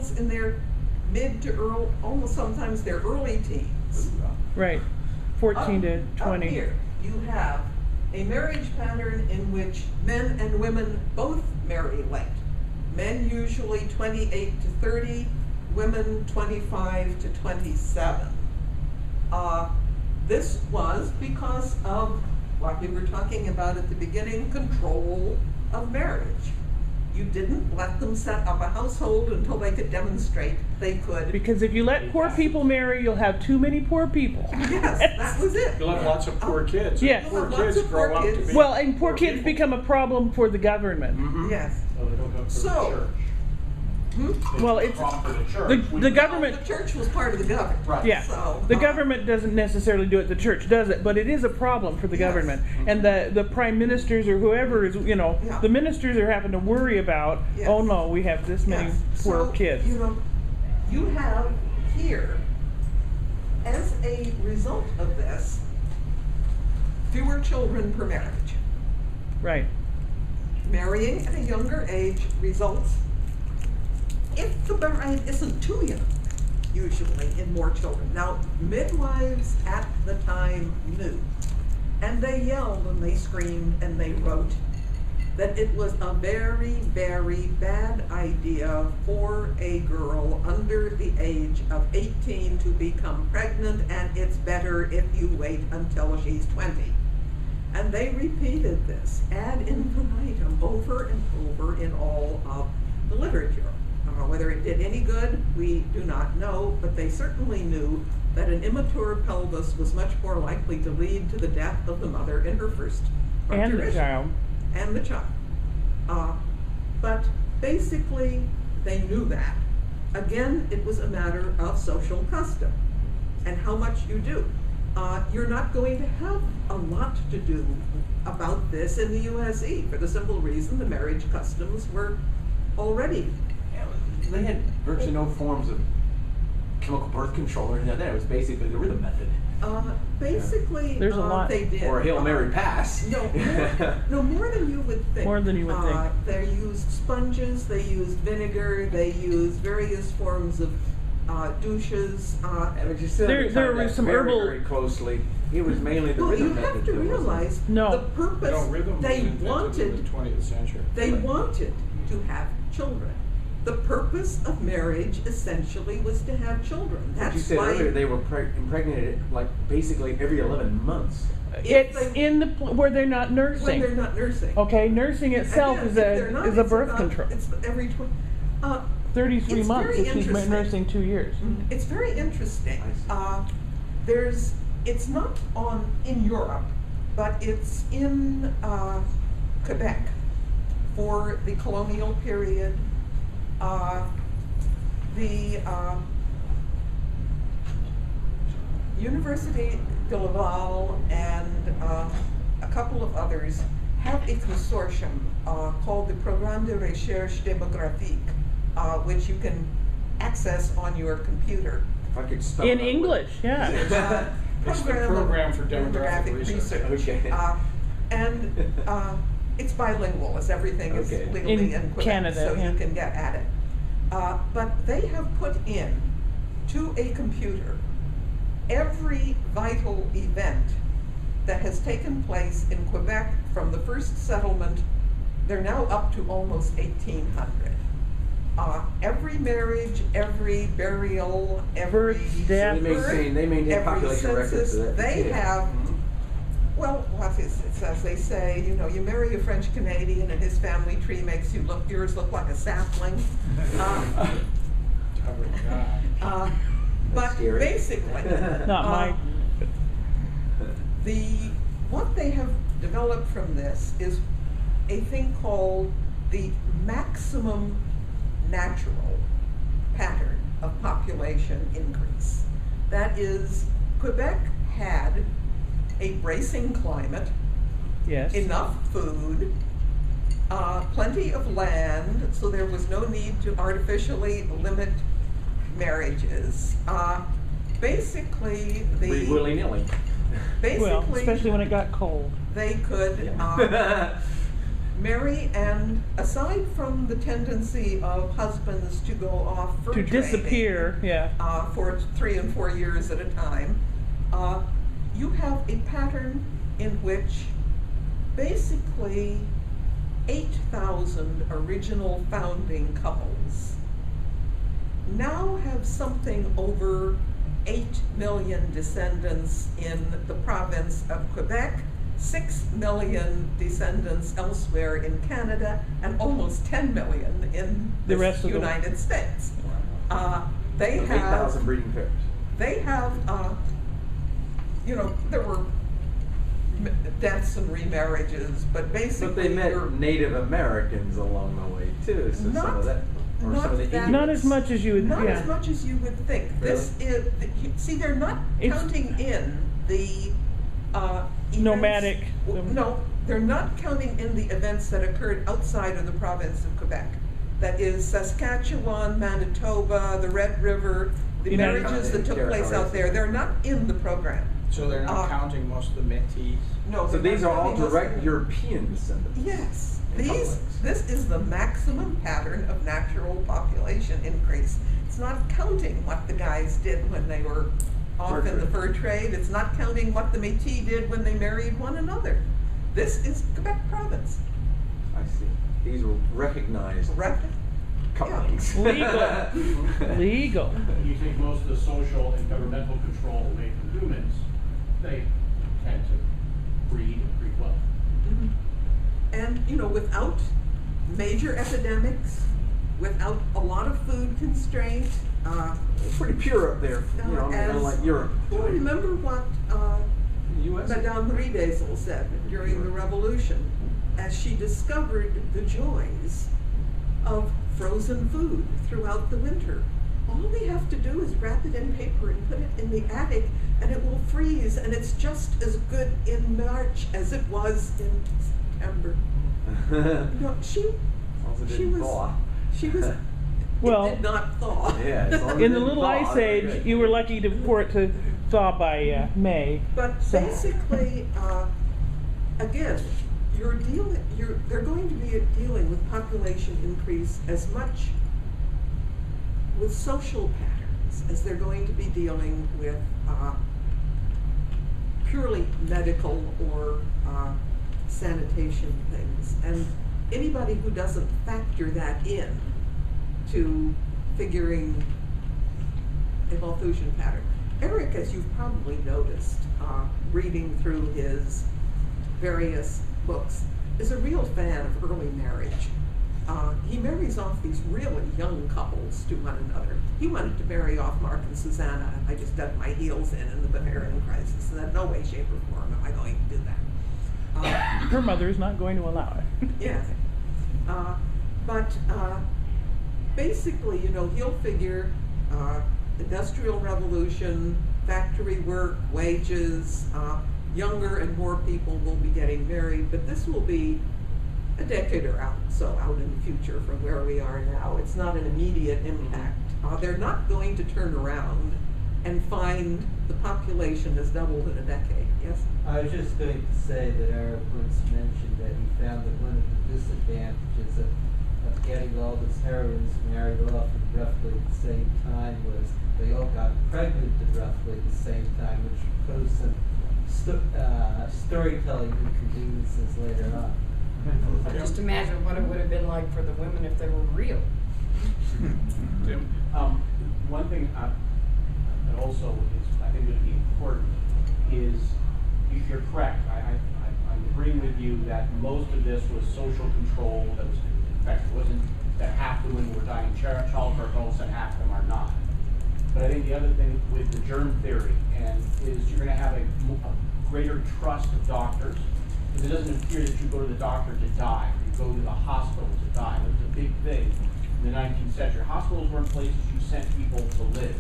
adults in their mid to early, almost sometimes their early teens. Right. 14 to 20. Up here, you have a marriage pattern in which men and women both marry late. Men usually 28 to 30, women 25 to 27. This was because of what we were talking about at the beginning, control of marriage. You didn't let them set up a household until they could demonstrate they could. Because if you let poor people marry, you'll have too many poor people. Yes, that was it. You'll have lots of poor kids. Yes. Poor Lots kids of grow poor up to kids. be. Well, and poor kids people. become a problem for the government. Mhm. Yes. So they don't go for So- the church. Well, it's Wrong for the church. the government. The church was part of the government. Right. Yeah, So, the government doesn't necessarily do it, the church does it, but it is a problem for the Yes. government. And the prime ministers or whoever is, Yeah. the ministers are having to worry about, Yes. oh no, we have this many Yes. poor So, kids. You have here, as a result of this, fewer children per marriage. Right. Marrying at a younger age results, if the bride isn't too young, usually in more children. Now, midwives at the time knew, and they yelled and they screamed and they wrote that it was a very, very bad idea for a girl under the age of 18 to become pregnant, and it's better if you wait until she's 20. And they repeated this ad infinitum over and over in all of the literature. Whether it did any good, we do not know, but they certainly knew that an immature pelvis was much more likely to lead to the death of the mother in her first And the parturition. child. And the child. But basically, they knew that. Again, it was a matter of social custom and how much you do. You're not going to have a lot to do about this in the USE for the simple reason the marriage customs were already. They had virtually no forms of chemical birth control or anything like that. It was basically the rhythm method. Basically, There's a lot. they did. Or a Hail Mary pass. No, more than you would think. More than you would think. They used sponges, they used vinegar, they used various forms of douches. And if you still There were some very, herbal- very closely, it was mainly the Well, rhythm you method. have to that was- realize No. the purpose. No, rhythm was They invented in wanted. the 20th century. They Right. wanted to have children. The purpose of marriage essentially was to have children. But That's you said why earlier they were impregnated like basically every 11 months. if It's they- in the where they're not when nursing. they're not nursing. Okay, nursing itself Again, is if they're not, a it's birth about- control. It's every 33 it's months very if she's interesting. nursing 2 years. It's very interesting. I It's not in Europe, but it's in Quebec for the colonial period. The Université de Laval and a couple of others have a consortium called the Programme de Recherche Démographique, which you can access on your computer. If I could spell In it out, English, yeah. It's the Program for Demographic Research. Okay. And it's bilingual, as everything is Okay. legally In in Quebec, Canada, so yeah. you can get at it. But they have put in to a computer every vital event that has taken place in Quebec from the first settlement. They're now up to almost 1,800. Every marriage, every burial, every Birth, death. They maintain every population records census, of that. they Yeah. have, well, what is it, as they say, you marry a French Canadian and his family tree makes yours look like a sapling. Oh, But scary. basically, Not my. what they have developed from this is a thing called the maximum natural pattern of population increase. That is, Quebec had a bracing climate, Yes. enough food, plenty of land, so there was no need to artificially limit marriages. Basically, Free willy-nilly. Well, especially when it got cold. they could, marry, and aside from the tendency of husbands to go off for To training, disappear, yeah. for 3 and 4 years at a time, you have a pattern in which basically 8,000 original founding couples now have something over 8 million descendants in the province of Quebec, 6 million descendants elsewhere in Canada, and almost 10 million in The rest of the United States. They With have 8,000 breeding pairs. they have, there were deaths and remarriages, but basically. But they met you're- Native Americans along the way too, so some Not- of that, or not some of the that- Indians. Not as much as you would, Not yeah. as much as you would think. This is, see, they're not It's- counting in the events. Nomadic. No, they're not counting in the events that occurred outside of the province of Quebec. That is Saskatchewan, Manitoba, the Red River, the United marriages that took place out there. They're not in the program. So they're not counting most of the Métis. No, So they're these not are all counting those- direct European descendants. Yes, In some these, ways. this is the maximum pattern of natural population increase. It's not counting what the guys did when they were off Fur in the trade. fur trade. It's not counting what the Métis did when they married one another. This is Quebec province. I see. These were recognized Right? couplings. Legal. Legal. You take most of the social and governmental control away from humans, they tend to breed well. Mhm. And, without major epidemics, without a lot of food constraint, It's pretty pure up there, unlike Europe. well, remember what, In the U.S. Madame Riedesel said during the Revolution, as she discovered the joys of frozen food throughout the winter. All we have to do is wrap it in paper and put it in the attic, and it will freeze, and it's just as good in March as it was in September. She Also she didn't was- thaw. Well- it did not thaw. Yeah, as long as it In the didn't Little thaw, Ice very Age, good. you were lucky for it to thaw by May. But So- basically, again, they're going to be dealing with population increase as much with social patterns as they're going to be dealing with purely medical or sanitation things. And anybody who doesn't factor that in to figuring a Malthusian pattern. Eric, as you've probably noticed, reading through his various books, is a real fan of early marriage. He marries off these really young couples to one another. He wanted to marry off Mark and Susanna, and I just dug my heels in the Bavarian crisis, and in no way, shape, or form am I going to do that. Her mother is not going to allow it. Yeah. But basically, he'll figure industrial revolution, factory work, wages, younger and more people will be getting married, but this will be a decade or so out in the future from where we are now. It's not an immediate impact. They're not going to turn around and find the population has doubled in a decade. Yes? I was just going to say that Eric once mentioned that he found that one of the disadvantages of getting all these heroines married off at roughly the same time was they all got pregnant at roughly the same time, which posed some storytelling inconveniences later on. Just imagine what it would have been like for the women if they were real. Tim? One thing that also is, I think, would be important is you're correct. I'm agreeing with you that most of this was social control. That was, in fact, it wasn't that half the women were dying of childbirth, all of a sudden half of them are not. But I think the other thing with the germ theory is you're going to have a greater trust of doctors, because it doesn't appear that you go to the doctor to die, or you go to the hospital to die. That was a big thing in the 19th century. Hospitals weren't places you sent people to live.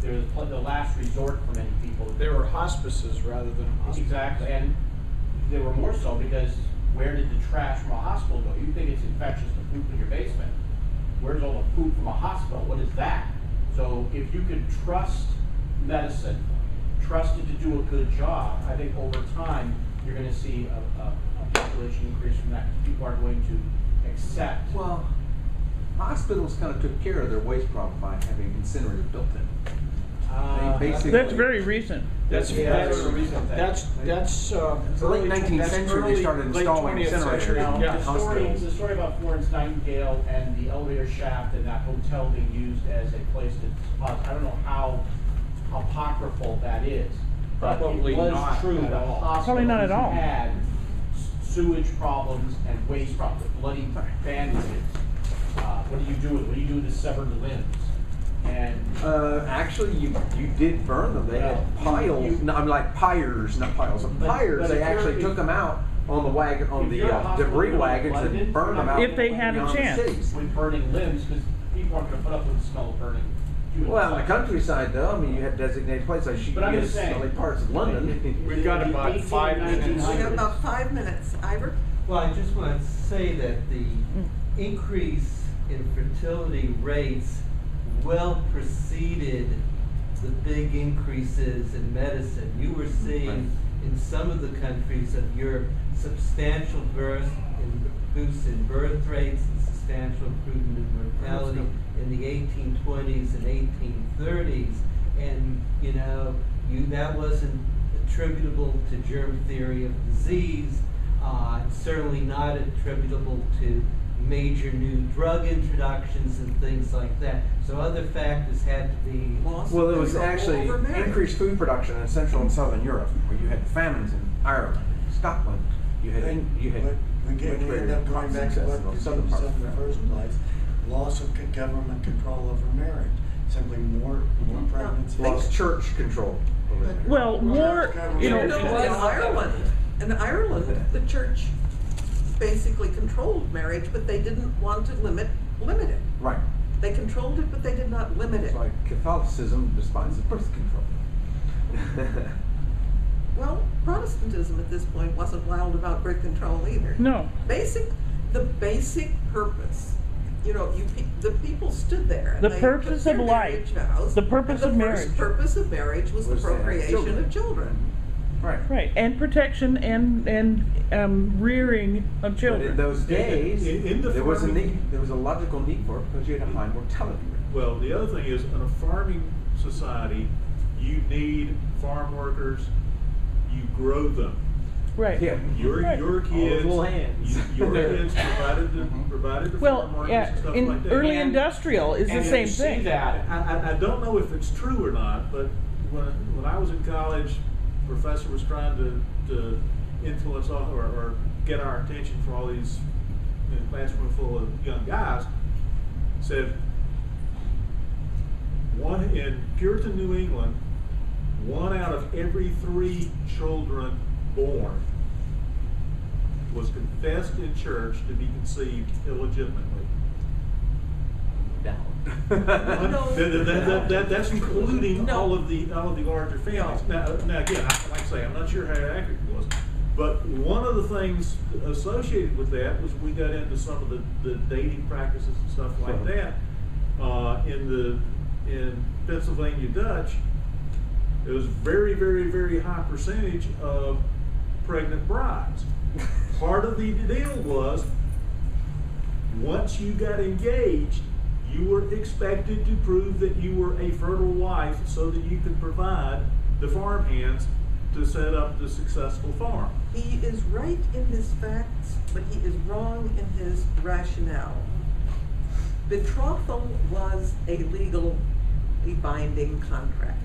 They were the last resort for many people. They were hospices rather than hospitals. Exactly, and they were more so because where did the trash from a hospital go? You think it's infectious, the poop in your basement. Where's all the poop from a hospital? What is that? So if you could trust medicine, trust it to do a good job, I think over time you're going to see a population increase from that, 'cause people are going to accept. Well, hospitals kind of took care of their waste problem by having incinerators built in. They basically. That's very recent. That's, Yeah, that's a recent thing. that's, the late 19th century they started installing incinerators. Now, Yeah. the story about Florence Nightingale and the elevator shaft and that hotel being used as a place to deposit, I don't know how apocryphal that is. But Probably it was not true at that all. Probably not at all. hospitals had sewage problems and waste problems, bloody bandages. What do you do with it? What do you do with the severed limbs? And Actually, you did burn them. They had Well, piles. No, I'm like pyres, not piles. But- Pyres. but They if you're- actually took them out on the wagon, on if the you're a hospital debris building wagons flooded, and burned them out. If they had a beyond the chance. cities. with burning limbs, because people aren't gonna put up with the smell of burning. human Well, in the flesh. countryside, though, I mean, you had designated places. Like you But I'm get just saying. smelly parts of London. We've got about 5 minutes. We have about 5 minutes. Ivor? Well, I just want to say that the increase in fertility rates well preceded the big increases in medicine. You were seeing in some of the countries of Europe substantial boosts in birth rates and substantial improvement in mortality in the 1820s and 1830s. And, you know, that wasn't attributable to germ theory of disease, certainly not attributable to major new drug introductions and things like that. So other factors had to be. Loss of Well, it was control actually over marriage. increased food production in Central and Southern Europe, where you had famines in Ireland, Scotland. You had We end up going back to what in the you southern part said of in the France. first place, loss of government control over marriage, simply more pregnancies. Lost church control over there. Well, more, you No, know, in Ireland, the church basically controlled marriage, but they didn't want to limit it. Right. They controlled it, but they did not limit it. It's like Catholicism despises birth control. Well, Protestantism at this point wasn't wild about birth control either. no. The basic purpose, you know, the people stood there and The they purpose took their of life. marriage vows, The purpose and of the marriage. first purpose of marriage was the Was to have procreation children. of children. Right. Right, and protection and rearing of But in children. those days, in the there was a farming- need. There was a logical need for it because you had a high mortality rate. Well, the other thing is, in a farming society, you need farm workers, you grow them. Right. Yeah. Your Right. All kids, those little hands. your kids provided the Well, farm workers yeah, and stuff in like that. early And- industrial is the And same you see thing. that. I don't know if it's true or not, but when I was in college, professor was trying to influence all, or get our attention for all these, in a classroom full of young guys, said in Puritan New England, 1 out of every 3 children born was confessed in church to be conceived illegitimately. That's including No. all of the larger families. Now again, like I say, I'm not sure how accurate it was, but one of the things associated with that was we got into some of the dating practices and stuff like that. In Pennsylvania Dutch, it was very, very, very high percentage of pregnant brides. Part of the deal was, once you got engaged, you were expected to prove that you were a fertile wife so that you could provide the farm hands to set up the successful farm. He is right in his facts, but he is wrong in his rationale. Betrothal was a legally binding contract.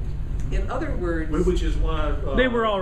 In other words, Which is why They were all